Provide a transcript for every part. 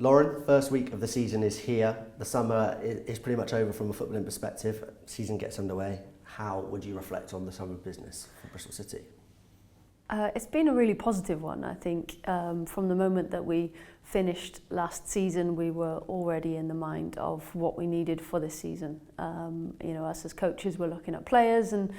Lauren, first week of the season is here. The summer is pretty much over from a footballing perspective. Season gets underway. How would you reflect on the summer of business for Bristol City? It's been a really positive one, I think. From the moment that we finished last season, we were already in the mind of what we needed for this season. Us as coaches, we're looking at players, and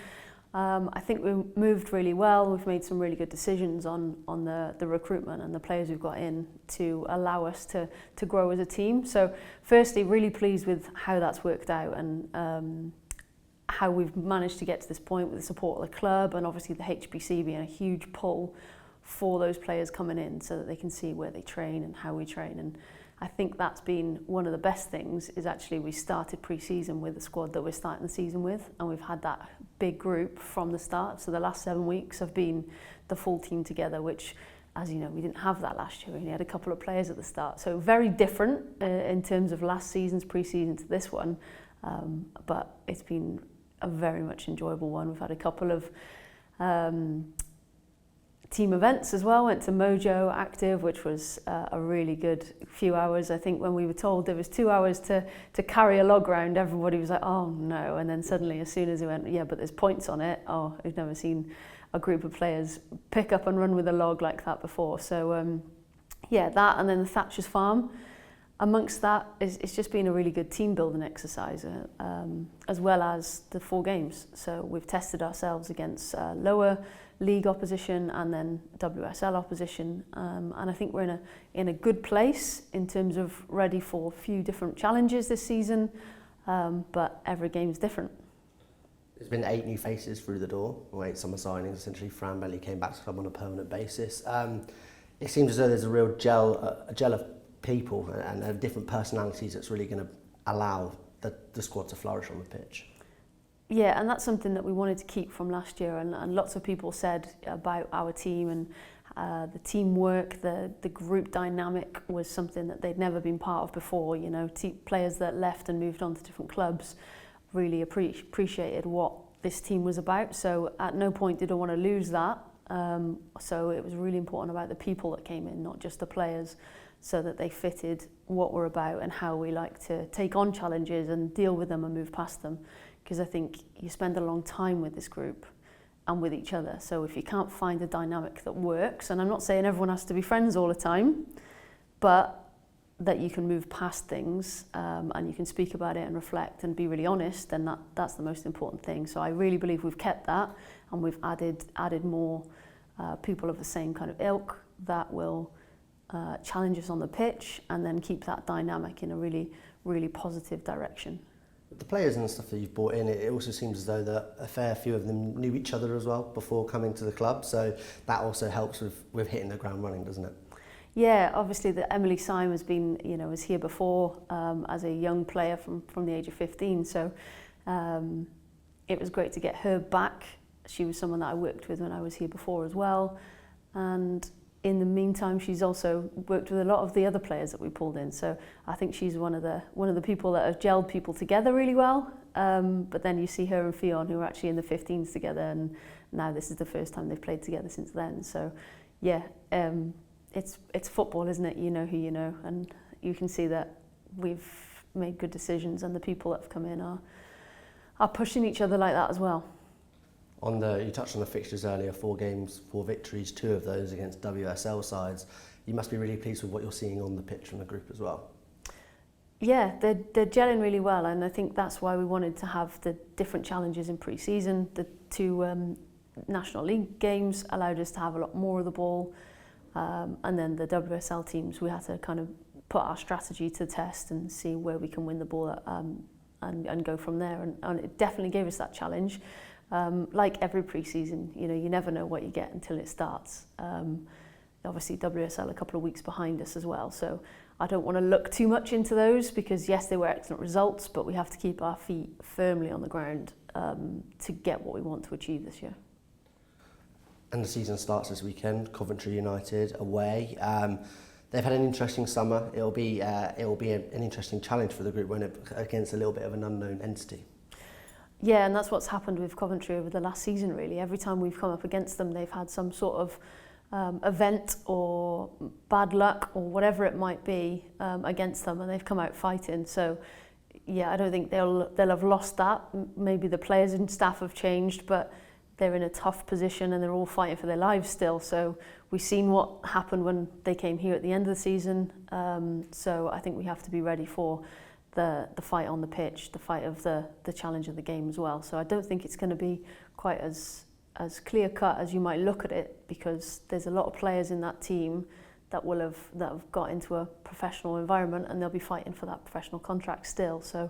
I think we moved really well. We've made some really good decisions on the recruitment and the players we've got in to allow us to grow as a team. So firstly, really pleased with how that's worked out and how we've managed to get to this point with the support of the club, and obviously the HBC being a huge pull for those players coming in so that they can see where they train and how we train. And I think that's been one of the best things, is actually we started pre-season with the squad that we're starting the season with, and we've had that big group from the start. So the last 7 weeks have been the full team together, which, as you know, we didn't have that last year. We only had a couple of players at the start. So very different in terms of last season's pre-season to this one, but it's been a very much enjoyable one. We've had a couple of team events as well. Went to Mojo Active, which was a really good few hours. I think when we were told there was 2 hours to carry a log round, everybody was like, oh no. And then suddenly, as soon as he went, yeah, but there's points on it. Oh, I've never seen a group of players pick up and run with a log like that before. So that, and then the Thatcher's Farm. Amongst that, it's just been a really good team building exercise, as well as the 4 games. So we've tested ourselves against lower league opposition and then WSL opposition, and I think we're in a good place in terms of ready for a few different challenges this season, but every game's different. There's been 8 new faces through the door, or 8 summer signings. Essentially, Fran Belly came back to the club on a permanent basis. It seems as though there's a real gel of people and different personalities that's really going to allow the squad to flourish on the pitch. Yeah, and that's something that we wanted to keep from last year, and lots of people said about our team, and the teamwork, the group dynamic was something that they'd never been part of before. You know, players that left and moved on to different clubs really appreciated what this team was about, so at no point did I want to lose that. So it was really important about the people that came in, not just the players, so that they fitted what we're about and how we like to take on challenges and deal with them and move past them. Because I think you spend a long time with this group and with each other. So if you can't find a dynamic that works, and I'm not saying everyone has to be friends all the time, but that you can move past things and you can speak about it and reflect and be really honest, then that's the most important thing. So I really believe we've kept that, and we've added more people of the same kind of ilk that will challenge us on the pitch and then keep that dynamic in a really, really positive direction. The players and the stuff that you've brought in, it also seems as though that a fair few of them knew each other as well before coming to the club, so that also helps with hitting the ground running, doesn't it? Yeah, obviously the Emily Syme has been, was here before as a young player from the age of 15, so it was great to get her back. She was someone that I worked with when I was here before as well, and in the meantime, she's also worked with a lot of the other players that we pulled in. So I think she's one of the people that have gelled people together really well. But then you see her and Fionn, who are actually in the 15s together, and now this is the first time they've played together since then. So yeah, it's football, isn't it? You know who you know, and you can see that we've made good decisions, and the people that have come in are pushing each other like that as well. You touched on the fixtures earlier, 4 games, 4 victories, 2 of those against WSL sides. You must be really pleased with what you're seeing on the pitch from the group as well. Yeah, they're gelling really well, and I think that's why we wanted to have the different challenges in pre-season. The 2 National League games allowed us to have a lot more of the ball, and then the WSL teams, we had to kind of put our strategy to test and see where we can win the ball and go from there, and it definitely gave us that challenge. Like every pre-season, you never know what you get until it starts. Obviously WSL a couple of weeks behind us as well, so I don't want to look too much into those, because yes, they were excellent results, but we have to keep our feet firmly on the ground to get what we want to achieve this year. And the season starts this weekend, Coventry United away. They've had an interesting summer. It'll be an interesting challenge for the group, won't it, against a little bit of an unknown entity. Yeah, and that's what's happened with Coventry over the last season, really. Every time we've come up against them, they've had some sort of event or bad luck or whatever it might be against them, and they've come out fighting. So yeah, I don't think they'll have lost that. Maybe the players and staff have changed, but they're in a tough position and they're all fighting for their lives still. So we've seen what happened when they came here at the end of the season. So I think we have to be ready for the fight on the pitch, the fight of the challenge of the game as well. So I don't think it's going to be quite as clear cut as you might look at it, because there's a lot of players in that team that have got into a professional environment, and they'll be fighting for that professional contract still. So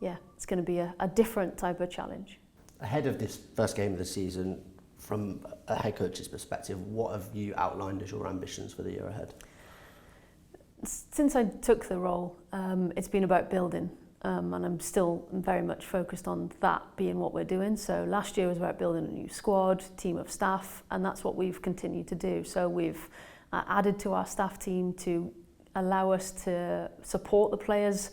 yeah, it's going to be a different type of challenge. Ahead of this first game of the season, from a head coach's perspective, what have you outlined as your ambitions for the year ahead? Since I took the role, it's been about building, and I'm still very much focused on that being what we're doing. So last year was about building a new squad, team of staff, and that's what we've continued to do. So we've added to our staff team to allow us to support the players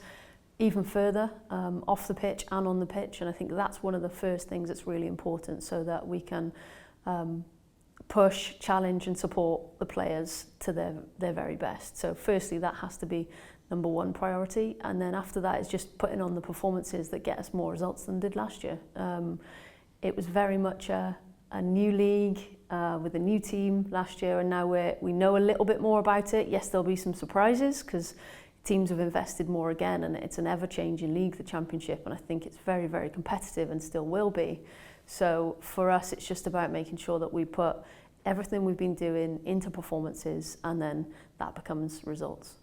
even further off the pitch and on the pitch, and I think that's one of the first things that's really important, so that we can push, challenge and support the players to their very best. So firstly, that has to be number one priority, and then after that is just putting on the performances that get us more results than did last year. It was very much a new league with a new team last year, and now we know a little bit more about it. Yes, there'll be some surprises because teams have invested more again, and it's an ever-changing league, the Championship, and I think it's very, very competitive and still will be. So for us, it's just about making sure that we put everything we've been doing into performances, and then that becomes results.